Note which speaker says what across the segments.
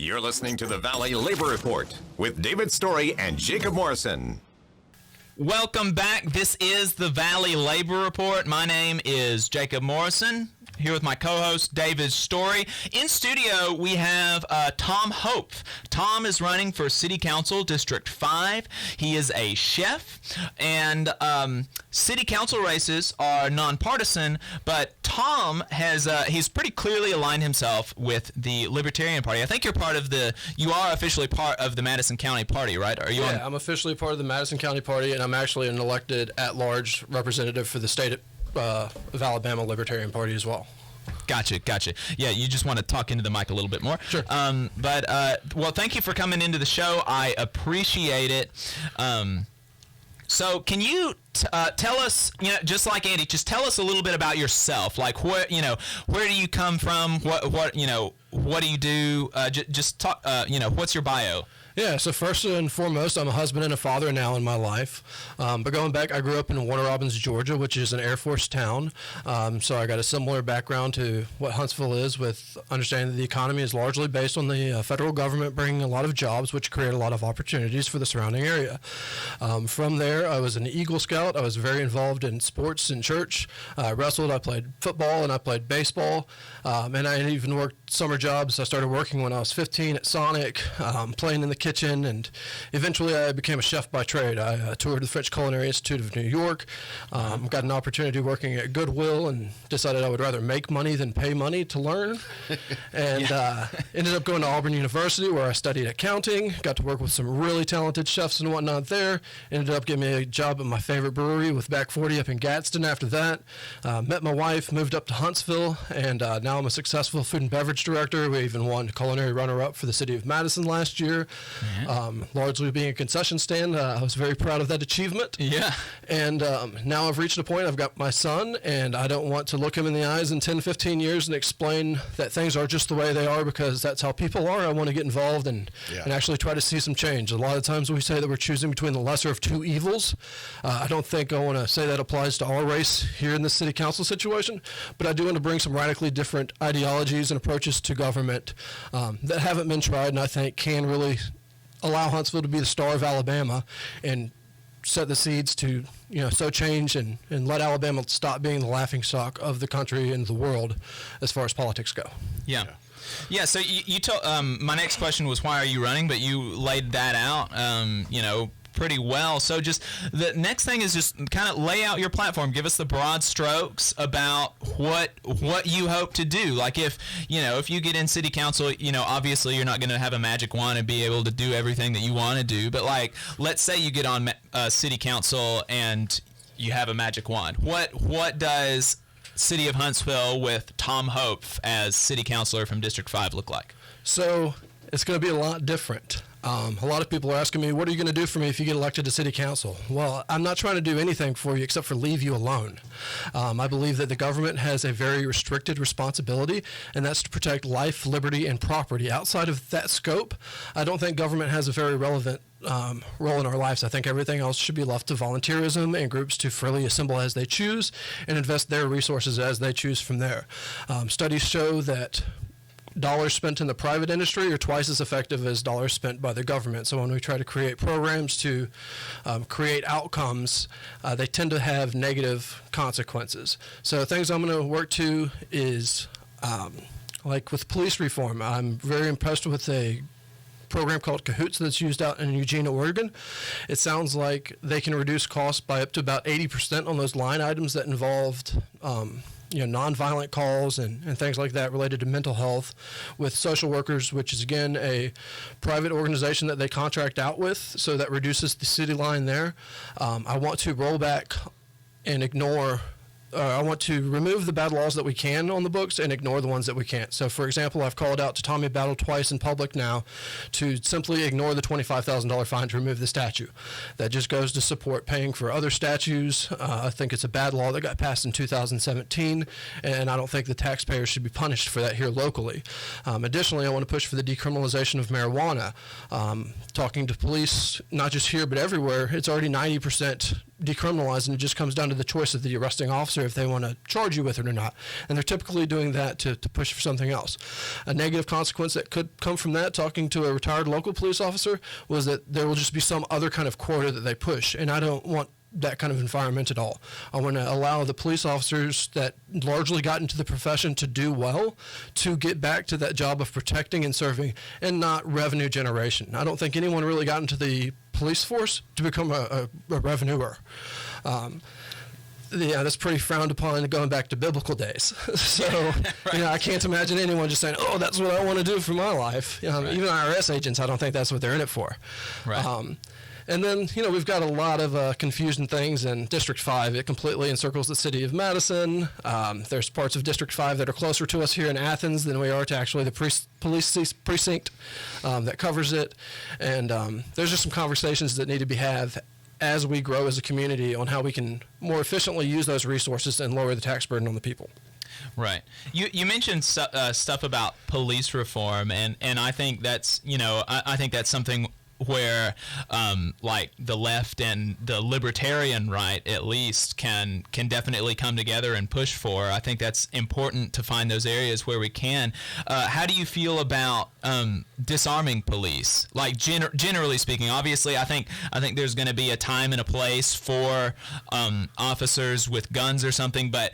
Speaker 1: You're listening to the Valley Labor Report with David Story and Jacob Morrison.
Speaker 2: Welcome back. This is the Valley Labor Report. My name is Jacob Morrison, here with my co-host David Story. In studio, we have Tom Hopf. Tom is running for City Council District 5. He is a chef, and city council races are nonpartisan, but Tom has he's pretty clearly aligned himself with the Libertarian Party. I think you are officially part of the Madison County Party, right?
Speaker 3: Yeah, I'm officially part of the Madison County Party, and I'm actually an elected at-large representative for the state of Alabama Libertarian Party as well.
Speaker 2: Gotcha. Yeah, you just want to talk into the mic a little bit more.
Speaker 3: Sure.
Speaker 2: Well, thank you for coming into the show. I appreciate it. So can you tell us, just like Andy, just tell us a little bit about yourself. Like, where do you come from? What do you do? Just talk, what's your bio?
Speaker 3: Yeah, so first and foremost, I'm a husband and a father now in my life. But going back, I grew up in Warner Robins, Georgia, which is an Air Force town. So I got a similar background to what Huntsville is, with understanding that the economy is largely based on the federal government bringing a lot of jobs, which create a lot of opportunities for the surrounding area. From there, I was an Eagle Scout. I was very involved in sports in church. I wrestled, I played football, and I played baseball. And I even worked summer jobs. I started working when I was 15 at Sonic, playing in the kitchen, and eventually I became a chef by trade. I toured the French Culinary Institute of New York, got an opportunity working at Goodwill, and decided I would rather make money than pay money to learn, and ended up going to Auburn University, where I studied accounting, got to work with some really talented chefs and whatnot there, ended up getting me a job at my favorite brewery with Back 40 up in Gadsden after that, met my wife, moved up to Huntsville, and now I'm a successful food and beverage director. We even won culinary runner-up for the city of Madison last year. Largely being a concession stand, I was very proud of that achievement.
Speaker 2: Yeah.
Speaker 3: And now I've reached a point, I've got my son, and I don't want to look him in the eyes in 10, 15 years and explain that things are just the way they are, because that's how people are. I want to get involved and actually try to see some change. A lot of times we say that we're choosing between the lesser of two evils. I don't think I want to say that applies to our race here in the city council situation, but I do want to bring some radically different ideologies and approaches to government that haven't been tried, and I think can really allow Huntsville to be the star of Alabama and set the seeds to sow change and let Alabama stop being the laughingstock of the country and the world as far as politics go.
Speaker 2: Yeah, so you told my next question was, why are you running? But you laid that out pretty well. So just the next thing is just kind of lay out your platform. Give us the broad strokes about what you hope to do. Like if you get in city council, obviously you're not going to have a magic wand and be able to do everything that you want to do. But like, let's say you get on city council and you have a magic wand. What does City of Huntsville with Tom Hopf as city councilor from District 5 look like? So
Speaker 3: it's going to be a lot different. A lot of people are asking me, what are you going to do for me if you get elected to city council? Well, I'm not trying to do anything for you except for leave you alone. I believe that the government has a very restricted responsibility, and that's to protect life, liberty, and property. Outside of that scope, I don't think government has a very relevant role in our lives. I think everything else should be left to volunteerism and groups to freely assemble as they choose and invest their resources as they choose from there. Studies show that dollars spent in the private industry are twice as effective as dollars spent by the government. So when we try to create programs to create outcomes, they tend to have negative consequences. So things I'm going to work to is, like with police reform, I'm very impressed with a program called Cahoots that's used out in Eugene, Oregon. It sounds like they can reduce costs by up to about 80% on those line items that involved nonviolent calls and things like that related to mental health with social workers, which is, again, a private organization that they contract out with, so that reduces the city line there. I want to roll back and ignore I want to remove the bad laws that we can on the books and ignore the ones that we can't. So, for example, I've called out to Tommy Battle twice in public now to simply ignore the $25,000 fine to remove the statue. That just goes to support paying for other statues. I think it's a bad law that got passed in 2017, and I don't think the taxpayers should be punished for that here locally. Additionally, I want to push for the decriminalization of marijuana. Talking to police, not just here but everywhere, it's already 90% decriminalized, and it just comes down to the choice of the arresting officer if they want to charge you with it or not. And they're typically doing that to push for something else. A negative consequence that could come from that, talking to a retired local police officer, was that there will just be some other kind of quota that they push, and I don't want that kind of environment at all. I want to allow the police officers that largely got into the profession to do well, to get back to that job of protecting and serving, and not revenue generation. I don't think anyone really got into the police force to become a revenuer. Yeah, that's pretty frowned upon going back to biblical days. So,
Speaker 2: right.
Speaker 3: I can't imagine anyone just saying, "Oh, that's what I want to do for my life."
Speaker 2: Right.
Speaker 3: Even IRS agents, I don't think that's what they're in it for.
Speaker 2: Right.
Speaker 3: And then, we've got a lot of confusion things in District 5. It completely encircles the city of Madison. There's parts of District 5 that are closer to us here in Athens than we are to actually the police precinct that covers it. And there's just some conversations that need to be had as we grow as a community on how we can more efficiently use those resources and lower the tax burden on the people.
Speaker 2: Right. You mentioned stuff about police reform, and I think that's I think that's something where like the left and the libertarian right at least can definitely come together and push for. I think that's important to find those areas where we can. How do you feel about disarming police? Like generally speaking, obviously I think there's going to be a time and a place for officers with guns or something, but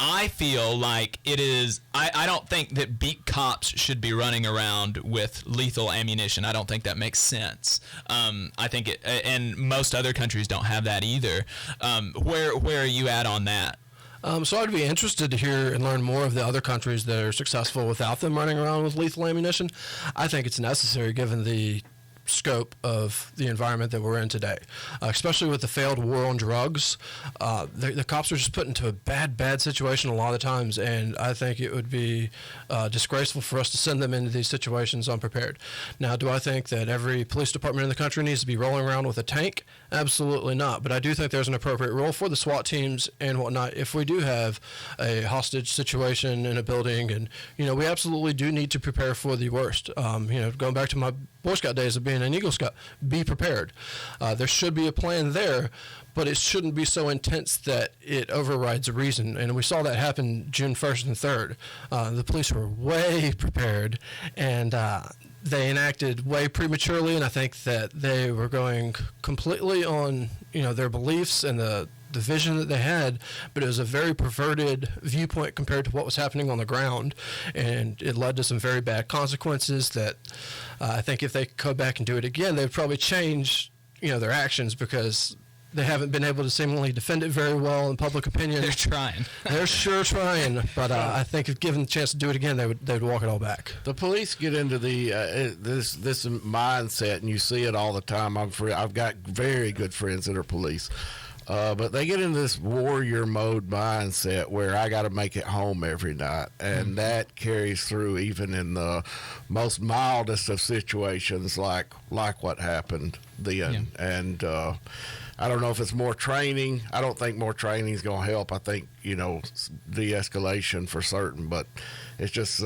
Speaker 2: I feel like it is. I don't think that beat cops should be running around with lethal ammunition. I don't think that makes sense. I think it, and most other countries don't have that either. Where are you at on that?
Speaker 3: So I'd be interested to hear and learn more of the other countries that are successful without them running around with lethal ammunition. I think it's necessary given the scope of the environment that we're in today, especially with the failed war on drugs. The cops are just put into a bad situation a lot of the times, and I think it would be disgraceful for us to send them into these situations unprepared. Now, do I think that every police department in the country needs to be rolling around with a tank? Absolutely not, but I do think there's an appropriate role for the SWAT teams and whatnot if we do have a hostage situation in a building, and we absolutely do need to prepare for the worst. Going back to my Boy Scout days of being an Eagle Scout, be prepared. There should be a plan there, but it shouldn't be so intense that it overrides reason. And we saw that happen June 1st and 3rd. The police were way prepared, and they enacted way prematurely, and I think that they were going completely on their beliefs and the vision that they had, but it was a very perverted viewpoint compared to what was happening on the ground, and it led to some very bad consequences that I think if they go back and do it again, they'd probably change their actions, because they haven't been able to seemingly defend it very well in public opinion.
Speaker 2: They're trying.
Speaker 3: They're sure trying, but I think if given the chance to do it again, they'd walk it all back.
Speaker 4: The police get into the this mindset, and you see it all the time. I've got very good friends that are police. But they get into this warrior mode mindset where I got to make it home every night, and that carries through even in the most mildest of situations, like what happened then. Yeah. And I don't know if it's more training. I don't think more training is going to help. I think de-escalation for certain, but it's just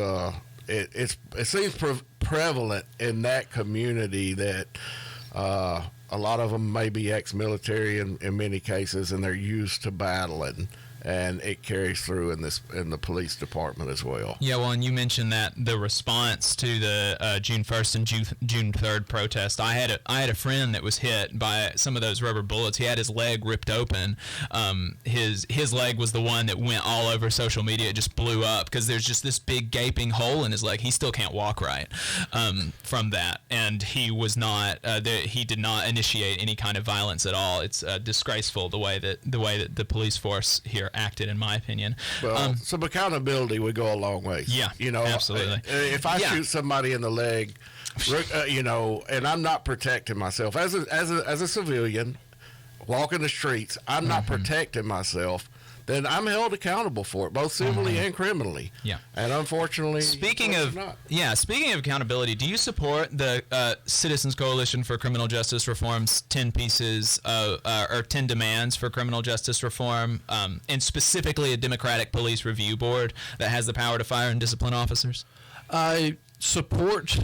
Speaker 4: it seems prevalent in that community that. A lot of them may be ex-military in many cases, and they're used to battling, and it carries through in the police department as well.
Speaker 2: Yeah, well, and you mentioned that the response to the June 1st and June 3rd protest. I had a friend that was hit by some of those rubber bullets. He had his leg ripped open. His leg was the one that went all over social media. It just blew up because there's just this big gaping hole in his leg. He still can't walk right from that, and he was not. He did not initiate any kind of violence at all. It's disgraceful the way that the police force here acted, in my opinion.
Speaker 4: Well, some accountability would go a long way.
Speaker 2: Yeah, absolutely.
Speaker 4: If I shoot somebody in the leg, and I'm not protecting myself as a civilian, walking the streets, I'm not protecting myself, then I'm held accountable for it, both civilly and criminally. Yeah. And unfortunately,
Speaker 2: speaking of accountability, do you support the Citizens Coalition for Criminal Justice Reform's 10 pieces or 10 demands for criminal justice reform, and specifically a Democratic Police Review Board that has the power to fire and discipline officers?
Speaker 3: I support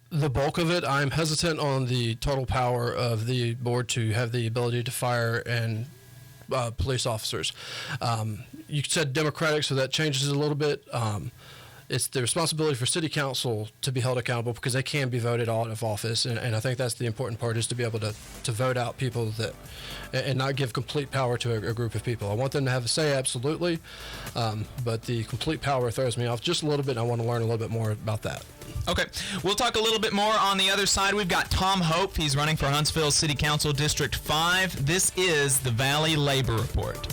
Speaker 3: the bulk of it. I'm hesitant on the total power of the board to have the ability to fire and police officers. You said Democratic, so that changes a little bit. It's the responsibility for city council to be held accountable because they can be voted out of office, and I think that's the important part, is to be able to vote out people that, and not give complete power to a group of people. I want them to have a say, absolutely, but the complete power throws me off just a little bit, and I want to learn a little bit more about that.
Speaker 2: Okay, we'll talk a little bit more on the other side. We've got Tom Hopf. He's running for Huntsville City Council District 5. This is the Valley Labor Report.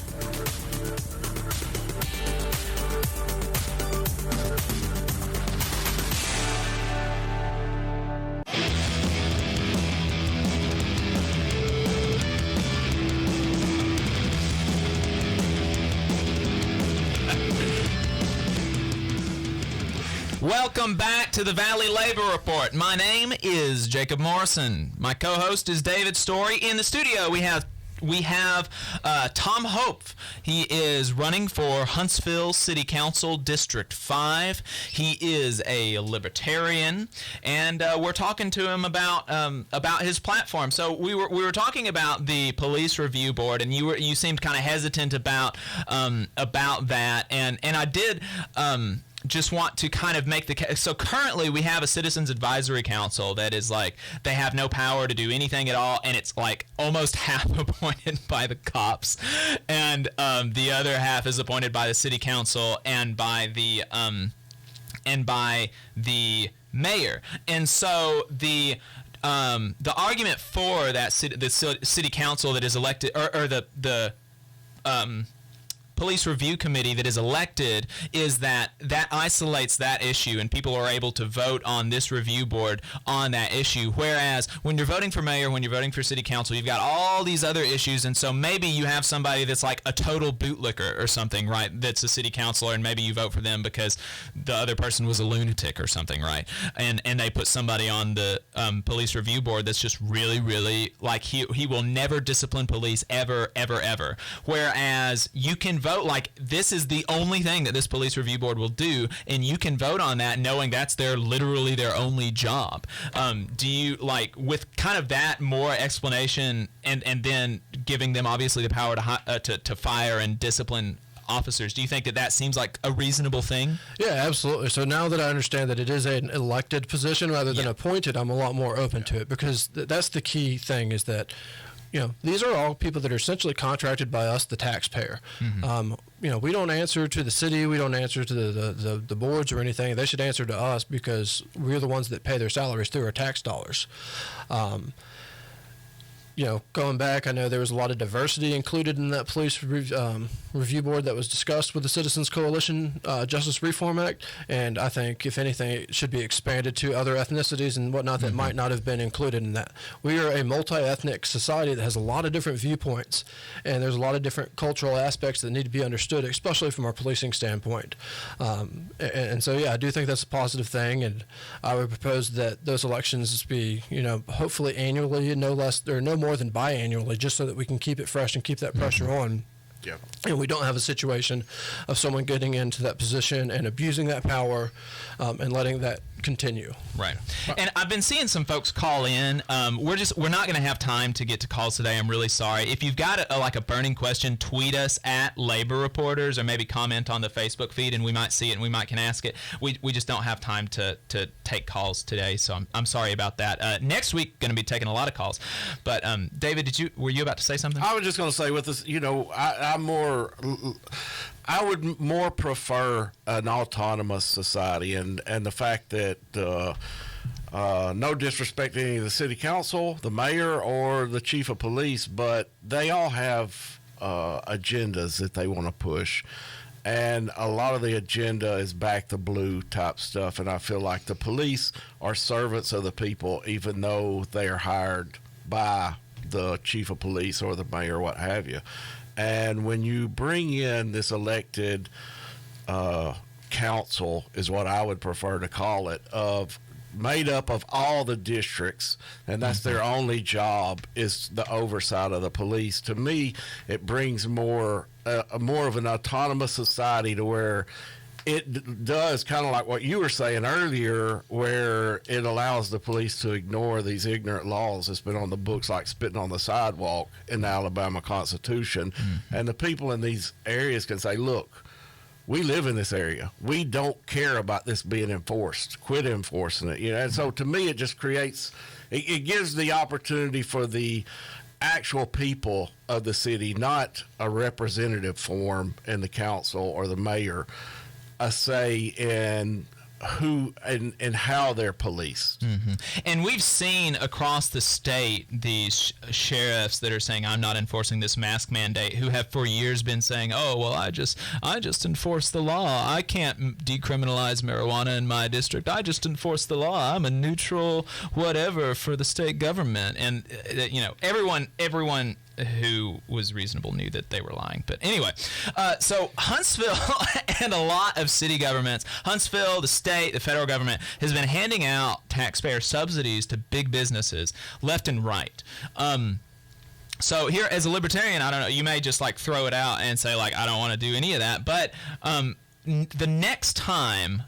Speaker 2: Welcome back to the Valley Labor Report. My name is Jacob Morrison. My co-host is David Story. In the studio, we have Tom Hopf. He is running for Huntsville City Council District 5. He is a libertarian, and we're talking to him about his platform. So we were talking about the police review board, and you seemed kind of hesitant about that, and I did. Just want to kind of make the case. So currently we have a citizens advisory council that is like, they have no power to do anything at all, and it's like almost half appointed by the cops, and the other half is appointed by the city council and by the mayor. And so the argument for that the city council that is elected, or the police review committee that is elected, is that isolates that issue, and people are able to vote on this review board on that issue. Whereas when you're voting for mayor, when you're voting for city council, you've got all these other issues, and so maybe you have somebody that's like a total bootlicker or something, right? That's a city councilor, and maybe you vote for them because the other person was a lunatic or something, right? And they put somebody on the police review board that's just really, really like he will never discipline police ever. Whereas you can vote like this is the only thing that this police review board will do, and you can vote on that knowing that's literally their only job. Do you, like, with kind of that more explanation and then giving them obviously the power to fire and discipline officers, do you think that seems like a reasonable thing? Yeah,
Speaker 3: absolutely. So now that I understand that it is an elected position rather than appointed, I'm a lot more open to it, because that's the key thing, is that these are all people that are essentially contracted by us, the taxpayer. Mm-hmm. We don't answer to the city. We don't answer to the boards or anything. They should answer to us because we're the ones that pay their salaries through our tax dollars. Going back, I know there was a lot of diversity included in that police review board that was discussed with the Citizens Coalition Justice Reform Act, and I think, if anything, it should be expanded to other ethnicities and whatnot that might not have been included in that. We are a multi-ethnic society that has a lot of different viewpoints, and there's a lot of different cultural aspects that need to be understood, especially from our policing standpoint. And so, I do think that's a positive thing, and I would propose that those elections be, hopefully annually, no less or no more than biannually, just so that we can keep it fresh and keep that pressure on. Yeah. And we don't have a situation of someone getting into that position and abusing that power and letting that continue.
Speaker 2: Right. And I've been seeing some folks call in. We're not going to have time to get to calls today. I'm really sorry. If you've got a burning question, tweet us at Labor Reporters, or maybe comment on the Facebook feed, and we might see it and we can ask it. We just don't have time to take calls today, so I'm sorry about that. Next week, going to be taking a lot of calls. But David, were you about to say something?
Speaker 4: I was just going to say, with this, I would more prefer an autonomous society, and the fact that no disrespect to any of the city council, the mayor, or the chief of police, but they all have agendas that they want to push, and a lot of the agenda is back the blue type stuff, and I feel like the police are servants of the people, even though they are hired by the chief of police or the mayor, what have you. And when you bring in this elected council, is what I would prefer to call it, made up of all the districts, and that's their only job, is the oversight of the police. To me, it brings more of an autonomous society, to where it does kind of like what you were saying earlier, where it allows the police to ignore these ignorant laws that's been on the books, like spitting on the sidewalk in the Alabama Constitution. Mm-hmm. And the people in these areas can say, look, we live in this area. We don't care about this being enforced. Quit enforcing it. And so to me, it just creates, it gives the opportunity for the actual people of the city, not a representative form in the council or the mayor, a say in who and how they're policed. Mm-hmm.
Speaker 2: And we've seen across the state these sheriffs that are saying, I'm not enforcing this mask mandate, who have for years been saying, oh, well, I just enforce the law. I can't decriminalize marijuana in my district. I just enforce the law. I'm a neutral whatever for the state government. And, everyone who was reasonable knew that they were lying. But anyway, so Huntsville and a lot of city governments, Huntsville, the state, the federal government, has been handing out taxpayer subsidies to big businesses left and right. So here, as a libertarian, I don't know, you may just like throw it out and say like, I don't want to do any of that. But the next time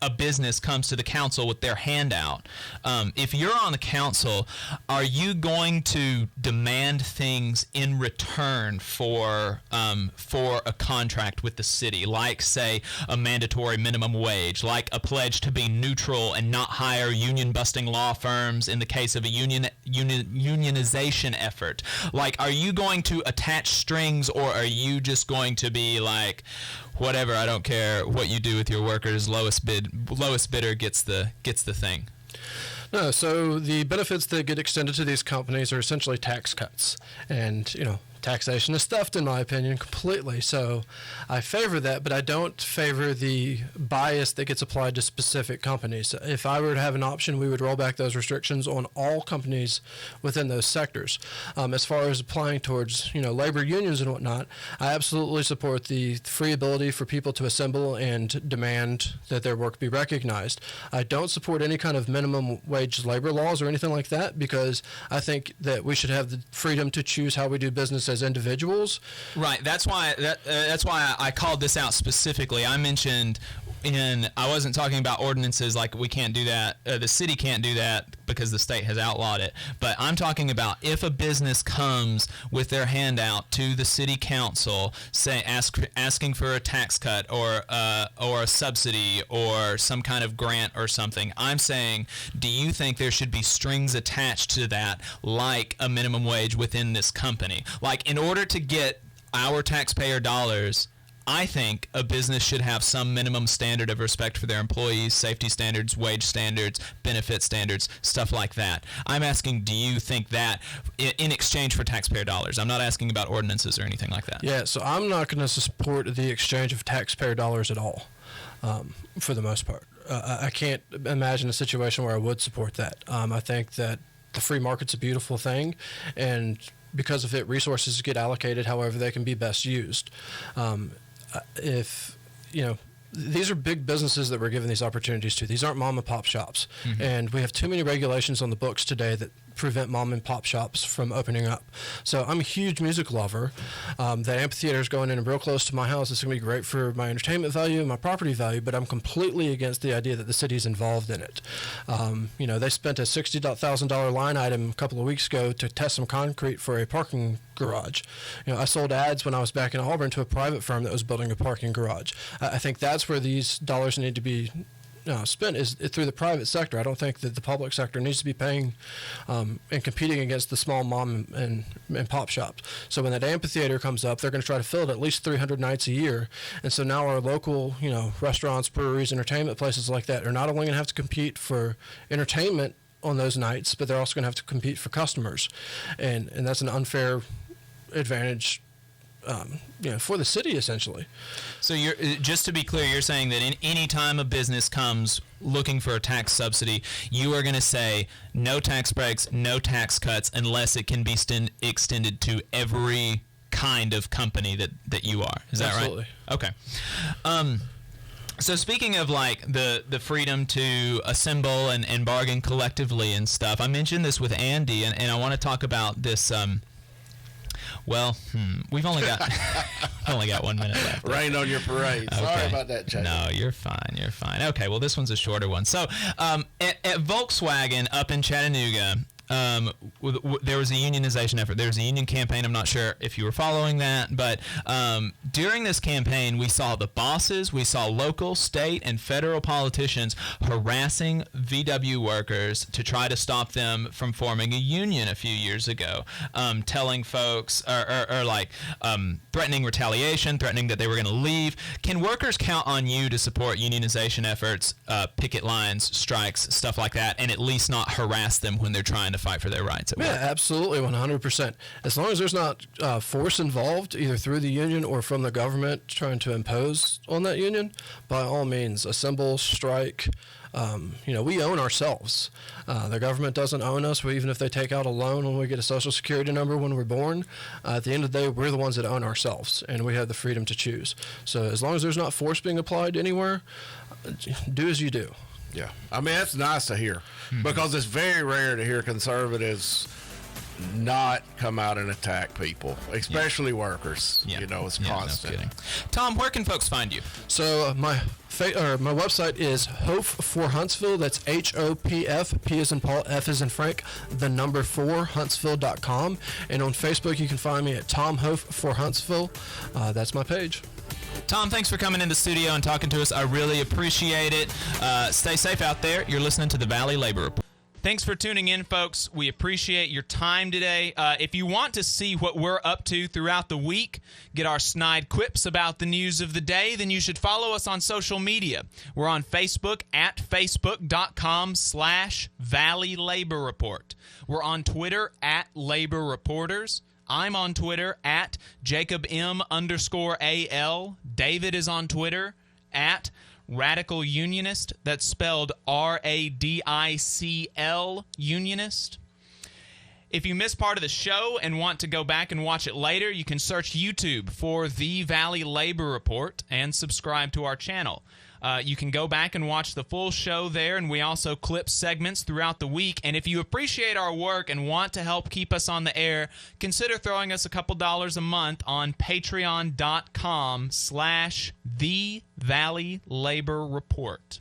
Speaker 2: a business comes to the council with their handout, if you're on the council, are you going to demand things in return for a contract with the city, like say a mandatory minimum wage, like a pledge to be neutral and not hire union-busting law firms in the case of a unionization effort? Like, are you going to attach strings, or are you just going to be like, whatever, I don't care what you do with your workers, lowest bidder gets the thing?
Speaker 3: No, so the benefits that get extended to these companies are essentially tax cuts. And, taxation is theft, in my opinion, completely. So I favor that, but I don't favor the bias that gets applied to specific companies. If I were to have an option, we would roll back those restrictions on all companies within those sectors. As far as applying towards, labor unions and whatnot, I absolutely support the free ability for people to assemble and demand that their work be recognized. I don't support any kind of minimum wage labor laws or anything like that, because I think that we should have the freedom to choose how we do business as individuals.
Speaker 2: Right. That's why I called this out specifically. I mentioned I wasn't talking about ordinances like we can't do that. The city can't do that because the state has outlawed it. But I'm talking about if a business comes with their handout to the city council, asking for a tax cut or a subsidy or some kind of grant or something. I'm saying, do you think there should be strings attached to that, like a minimum wage within this company? Like, in order to get our taxpayer dollars, I think a business should have some minimum standard of respect for their employees, safety standards, wage standards, benefit standards, stuff like that. I'm asking, do you think that in exchange for taxpayer dollars? I'm not asking about ordinances or anything like that.
Speaker 3: Yeah, so I'm not going to support the exchange of taxpayer dollars at all, for the most part. I can't imagine a situation where I would support that. I think that the free market's a beautiful thing, and because of it, resources get allocated however they can be best used. These are big businesses that we're giving these opportunities to. These aren't mom and pop shops. Mm-hmm. And we have too many regulations on the books today that prevent mom and pop shops from opening up. So I'm a huge music lover. That amphitheater is going in real close to my house. It's going to be great for my entertainment value and my property value, but I'm completely against the idea that the city's involved in it. They spent a $60,000 line item a couple of weeks ago to test some concrete for a parking garage. I sold ads when I was back in Auburn to a private firm that was building a parking garage. I think that's where these dollars need to be spent, is through the private sector. I don't think that the public sector needs to be paying and competing against the small mom and pop shops. So when that amphitheater comes up, they're going to try to fill it at least 300 nights a year. And so now our local, restaurants, breweries, entertainment places like that are not only going to have to compete for entertainment on those nights, but they're also going to have to compete for customers. And that's an unfair advantage for the city, essentially.
Speaker 2: So just to be clear, you're saying that in any time a business comes looking for a tax subsidy, you are going to say no tax breaks, no tax cuts, unless it can be extended to every kind of company that you are. Is that
Speaker 3: Absolutely.
Speaker 2: Right? Okay. So speaking of like the freedom to assemble and bargain collectively and stuff, I mentioned this with Andy, and I want to talk about this Well, we've only got 1 minute left.
Speaker 4: Rain on your parade.
Speaker 2: Okay.
Speaker 4: Sorry about that, Jay.
Speaker 2: No, you're fine. You're fine. Okay, well, this one's a shorter one. So, at Volkswagen up in Chattanooga, there was a unionization effort. There was a union campaign. I'm not sure if you were following that, but during this campaign, we saw the bosses, we saw local, state, and federal politicians harassing VW workers to try to stop them from forming a union a few years ago, telling folks, threatening retaliation, threatening that they were going to leave. Can workers count on you to support unionization efforts, picket lines, strikes, stuff like that, and at least not harass them when they're trying to fight for their rights at work?
Speaker 3: Yeah, absolutely, 100%. As long as there's not force involved, either through the union or from the government trying to impose on that union, by all means, assemble, strike. We own ourselves. The government doesn't own us. Even if they take out a loan when we get a social security number when we're born, at the end of the day, we're the ones that own ourselves, and we have the freedom to choose. So as long as there's not force being applied anywhere, do as you do.
Speaker 4: Yeah. I mean, that's nice to hear because it's very rare to hear conservatives not come out and attack people, especially workers.
Speaker 2: Yeah.
Speaker 4: It's
Speaker 2: Yeah,
Speaker 4: constant.
Speaker 2: no kidding. Tom, where can folks find you?
Speaker 3: So my website is Hopf for Huntsville. That's HOPF, P as in Paul, F as in Frank, the number 4, Huntsville.com. And on Facebook, you can find me at Tom Hopf for Huntsville. That's my page.
Speaker 2: Tom, thanks for coming in the studio and talking to us. I really appreciate it. Stay safe out there. You're listening to the Valley Labor Report. Thanks for tuning in, folks. We appreciate your time today. If you want to see what we're up to throughout the week, get our snide quips about the news of the day, then you should follow us on social media. We're on Facebook at facebook.com/Valley Labor Report. We're on Twitter at Labor Reporters. I'm on Twitter at JacobM_AL. David is on Twitter at Radical Unionist. That's spelled RADICL Unionist. If you missed part of the show and want to go back and watch it later, you can search YouTube for The Valley Labor Report and subscribe to our channel. You can go back and watch the full show there, and we also clip segments throughout the week. And if you appreciate our work and want to help keep us on the air, consider throwing us a couple dollars a month on patreon.com/The Valley Labor Report.